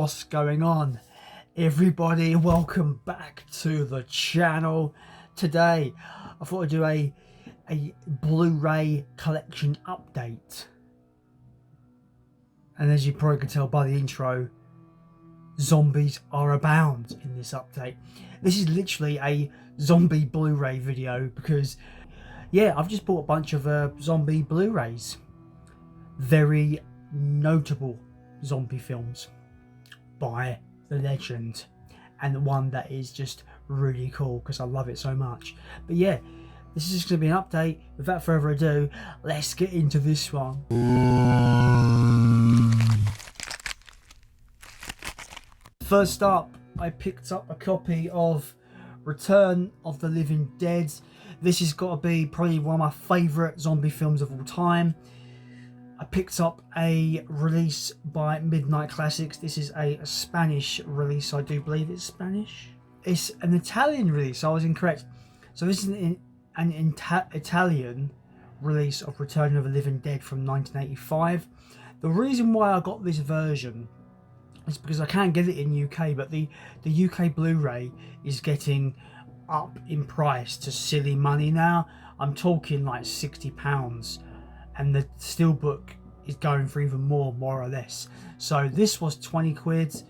What's going on, everybody? Welcome back to the channel. Today I thought I'd do a Blu-ray collection update, and as you probably can tell by the intro, zombies are abound in this update. This is literally a zombie Blu-ray video because yeah, I've just bought a bunch of zombie Blu-rays, very notable zombie films by the legend, and the one that is just really cool because I love it so much. But yeah, this is just going to be an update. Without further ado, let's get into this one. First up, I picked up a copy of Return of the Living Dead. This has got to be probably one of my favourite zombie films of all time. I picked up a release by Midnight Classics. This is a Spanish release, I do believe it's Spanish. It's an Italian release, I was incorrect. So this is an Italian release of Return of the Living Dead from 1985. The reason why I got this version is because I can't get it in UK, but the UK Blu-ray is getting up in price to silly money now. I'm talking like £60. And the steelbook is going for even more or less. So this was 20 quid,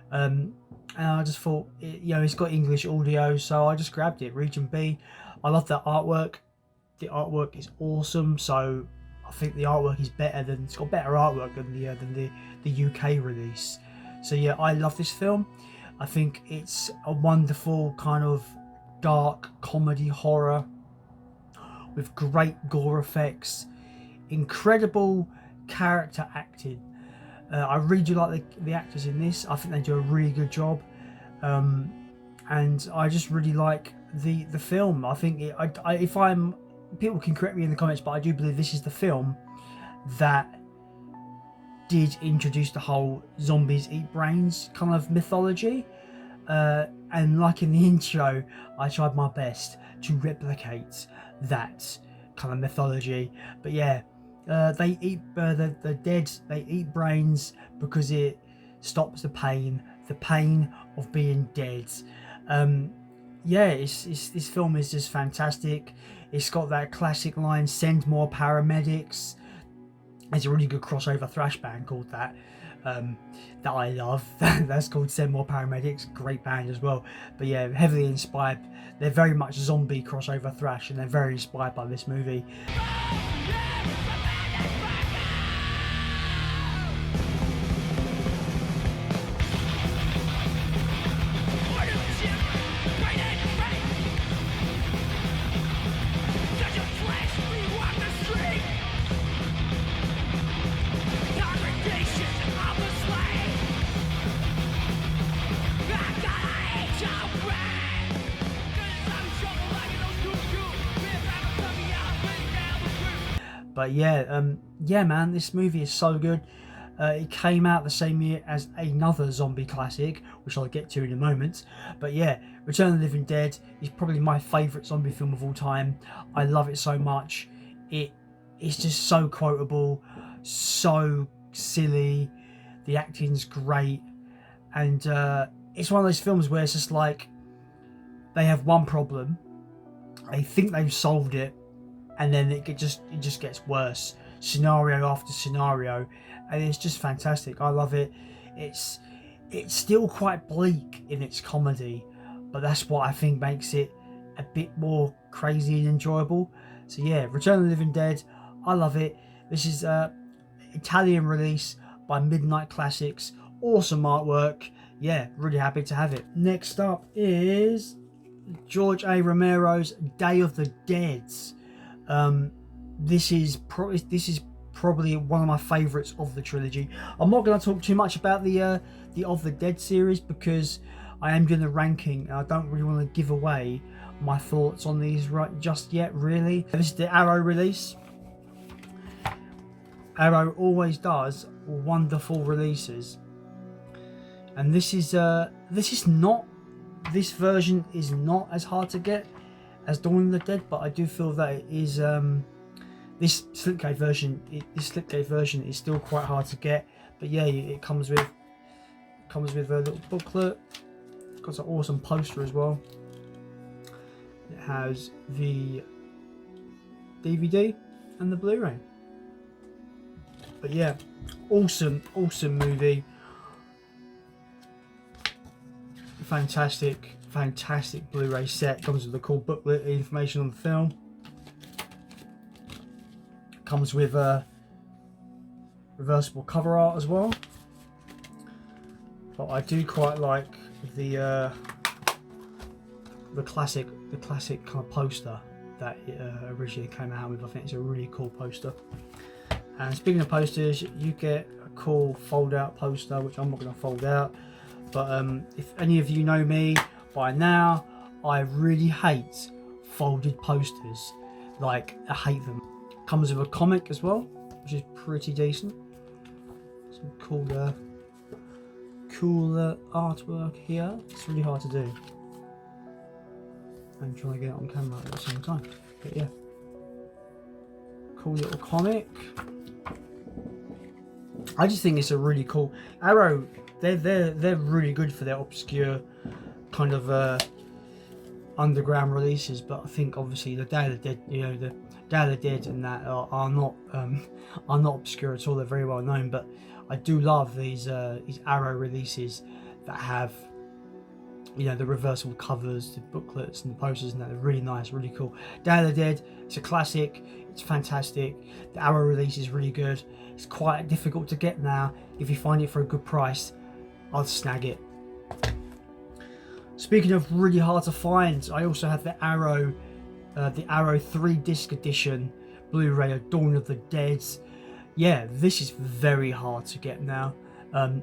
and I just thought, it's got English audio, so I just grabbed it. Region B. I love the artwork. The artwork is awesome. So I think the artwork is better than, it's got better artwork than the UK release. So yeah, I love this film. I think it's a wonderful kind of dark comedy horror with great gore effects. Incredible character acting. I really do like the actors in this. I think they do a really good job, and I just really like the film. I think people can correct me in the comments, but I do believe this is the film that did introduce the whole zombies eat brains kind of mythology, and like in the intro, I tried my best to replicate that kind of mythology. But yeah, they eat the dead. They eat brains because it stops the pain of being dead. Yeah, this film is just fantastic. It's got that classic line, "Send more paramedics." There's a really good crossover thrash band called that I love. That's called Send More Paramedics. Great band as well. But yeah, heavily inspired. They're very much zombie crossover thrash, and they're very inspired by this movie. But yeah, man, this movie is so good. It came out the same year as another zombie classic, which I'll get to in a moment. But yeah, Return of the Living Dead is probably my favourite zombie film of all time. I love it so much. It's just so quotable, so silly. The acting's great, and it's one of those films where it's just like they have one problem, they think they've solved it, and then it just gets worse, scenario after scenario, and it's just fantastic. I love it. It's still quite bleak in its comedy, but that's what I think makes it a bit more crazy and enjoyable. So yeah, Return of the Living Dead, I love it. This is Italian release by Midnight Classics. Awesome artwork. Yeah, really happy to have it. Next up is George A. Romero's Day of the Dead. This is probably one of my favourites of the trilogy. I'm not going to talk too much about the Of the Dead series because I am doing a ranking and I don't really want to give away my thoughts on these right just yet, really. This is the Arrow release. Arrow always does wonderful releases, and this version is not as hard to get as Dawn of the Dead, but I do feel that it is this slipcase version is still quite hard to get. But yeah, it comes with Comes with a little booklet. Got an awesome poster as well. It has the DVD and the Blu-ray. But yeah, awesome movie. Fantastic Blu-ray set. Comes with a cool booklet, information on the film. Comes with reversible cover art as well. But I do quite like the classic kind of poster that it originally came out with. I think it's a really cool poster. And speaking of posters, you get a cool fold out poster, which I'm not going to fold out. But if any of you know me by now, I really hate folded posters. Like, I hate them. Comes with a comic as well, which is pretty decent. Some cooler artwork here. It's really hard to do. I'm trying to get it on camera at the same time. But yeah, cool little comic. I just think it's a really cool Arrow. They're really good for their obscure kind of underground releases. But I think obviously the Day of the Dead, the Day of the Dead and that are not obscure at all. They're very well known. But I do love these Arrow releases that have the reversible covers, the booklets and the posters, and that. They're really nice, really cool. Day of the Dead, it's a classic. It's fantastic. The Arrow release is really good. It's quite difficult to get now. If you find it for a good price, I'll snag it. Speaking of really hard to find, I also have the Arrow 3-disc edition Blu-ray of Dawn of the Dead. Yeah, this is very hard to get now.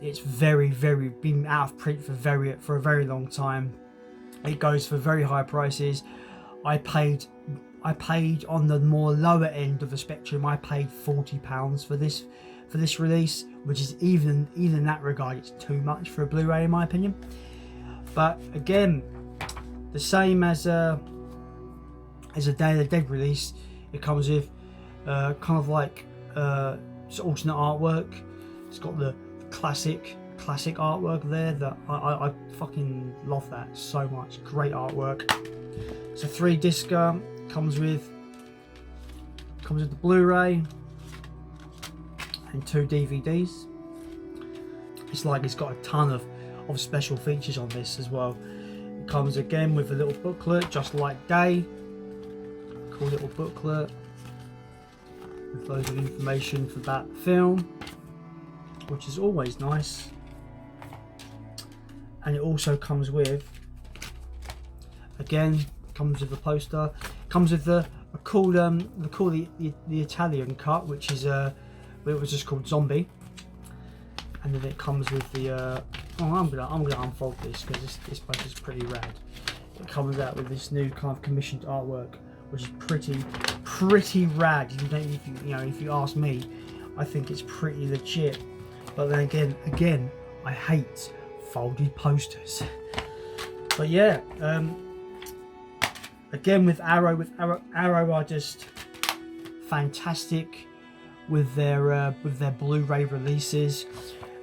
It's very been out of print for a very long time. It goes for very high prices. I paid on the more lower end of the spectrum. I paid £40 for this release, which is even in that regard, it's too much for a Blu-ray in my opinion. But again, the same as a Day of the Dead release, it comes with kind of like alternate artwork. It's got the classic artwork there that I fucking love that so much. Great artwork. It's a 3-discer. Comes with the Blu-ray and 2 DVDs. It's got a ton of special features on this as well. It comes again with a little booklet, just like Day. Cool little booklet with loads of information for that film, which is always nice. And it also comes with, again, comes with a poster. Comes with the Italian cut, which is it was just called Zombie. And then it comes with the I'm gonna unfold this because this poster is pretty rad. It comes out with this new kind of commissioned artwork, which is pretty rad. If you ask me, I think it's pretty legit. But then again, I hate folded posters. But yeah, again with Arrow are just fantastic with their Blu-ray releases.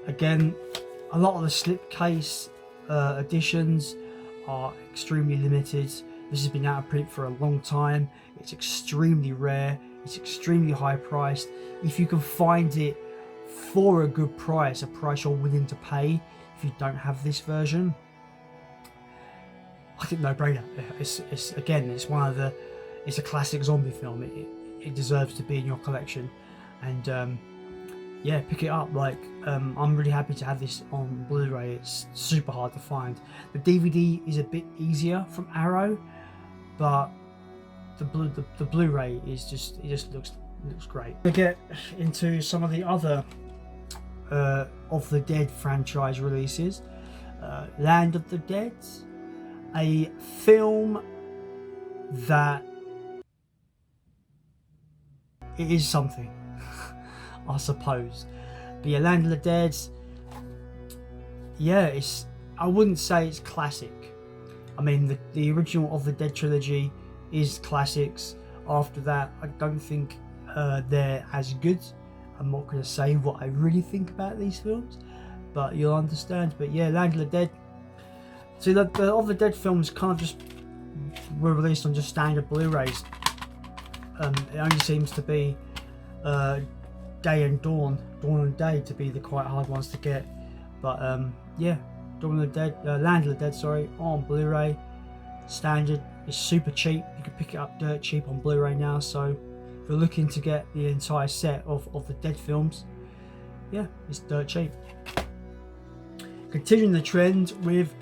Again, a lot of the slipcase editions are extremely limited. This has been out of print for a long time. It's extremely rare. It's extremely high priced. If you can find it for a good price, a price you're willing to pay, if you don't have this version, I think no brainer. It's a classic zombie film. It deserves to be in your collection, and yeah, pick it up. I'm really happy to have this on Blu-ray. It's super hard to find. The DVD is a bit easier from Arrow, but the Blu-ray is just looks great. To get into some of the other of the Dead franchise releases, Land of the Dead, a film that it is something, I suppose. But yeah, Land of the Dead, yeah, I wouldn't say it's classic. I mean, the original of the Dead trilogy is classics. After that, I don't think they're as good. I'm not going to say what I really think about these films, but you'll understand. But yeah, Land of the Dead. See, the of the Dead films kind of just were released on just standard Blu-rays. It only seems to be Day and Dawn and Day to be the quite hard ones to get. But yeah, Dawn of the Dead, Land of the Dead, sorry, on Blu-ray, standard. It's super cheap. You can pick it up dirt cheap on Blu-ray now. So if you're looking to get the entire set of the Dead films, yeah, it's dirt cheap. Continuing the trend with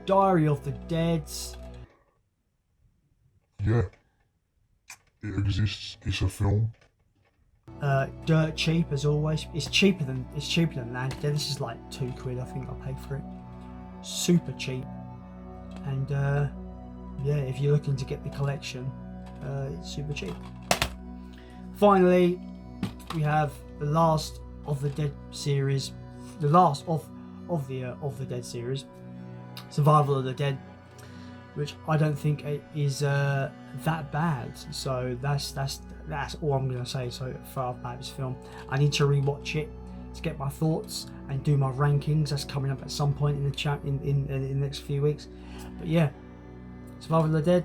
Diary of the Dead. Yeah, it exists. It's a film. Dirt cheap as always. It's cheaper than Land of the Dead. This is like £2 I think I paid for it. Super cheap. And yeah, if you're looking to get the collection, it's super cheap. Finally, we have the last of the Dead series, the last of the Dead series, Survival of the Dead, which I don't think is that bad. So that's all I'm gonna say so far about this film. I need to rewatch it to get my thoughts and do my rankings. That's coming up at some point in the chat in the next few weeks. But yeah, Survival of the Dead,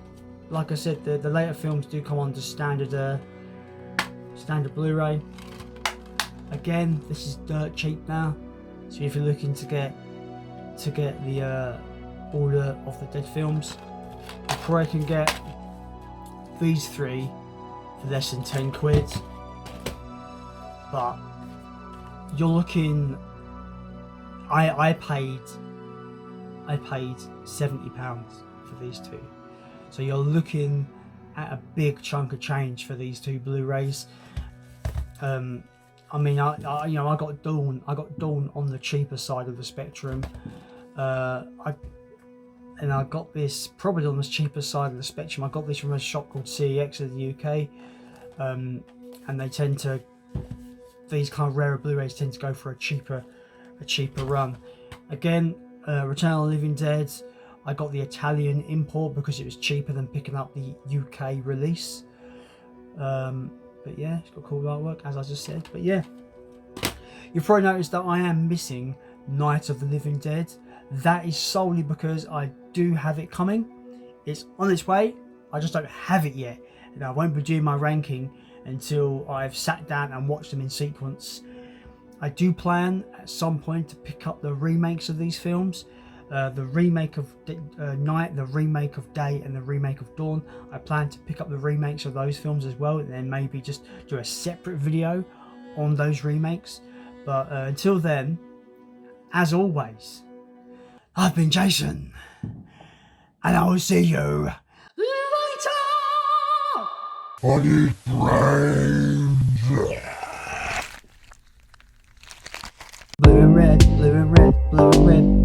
like I said, the later films do come on to standard Blu-ray. Again, this is dirt cheap now, so if you're looking to get the Order of the Dead films, you probably can get these three for less than £10. But you're looking, I paid £70 for these two, so you're looking at a big chunk of change for these two Blu-rays. I mean, I got Dawn on the cheaper side of the spectrum. I got this probably on the cheaper side of the spectrum. I got this from a shop called CEX in the UK, and they tend to, these kind of rarer Blu-rays tend to go for a cheaper run. Again, Return of the Living Dead, I got the Italian import because it was cheaper than picking up the UK release. But yeah, it's got cool artwork, as I just said. But yeah, you've probably noticed that I am missing Night of the Living Dead. That is solely because I do have it coming. It's on its way, I just don't have it yet, and I won't be doing my ranking until I've sat down and watched them in sequence. I do plan at some point to pick up the remakes of these films, the remake of Night, the remake of Day, and the remake of Dawn. I plan to pick up the remakes of those films as well, and then maybe just do a separate video on those remakes. But until then, as always, I've been Jason, and I will see you later! I need brains! Blue and red, blue and red, blue and red.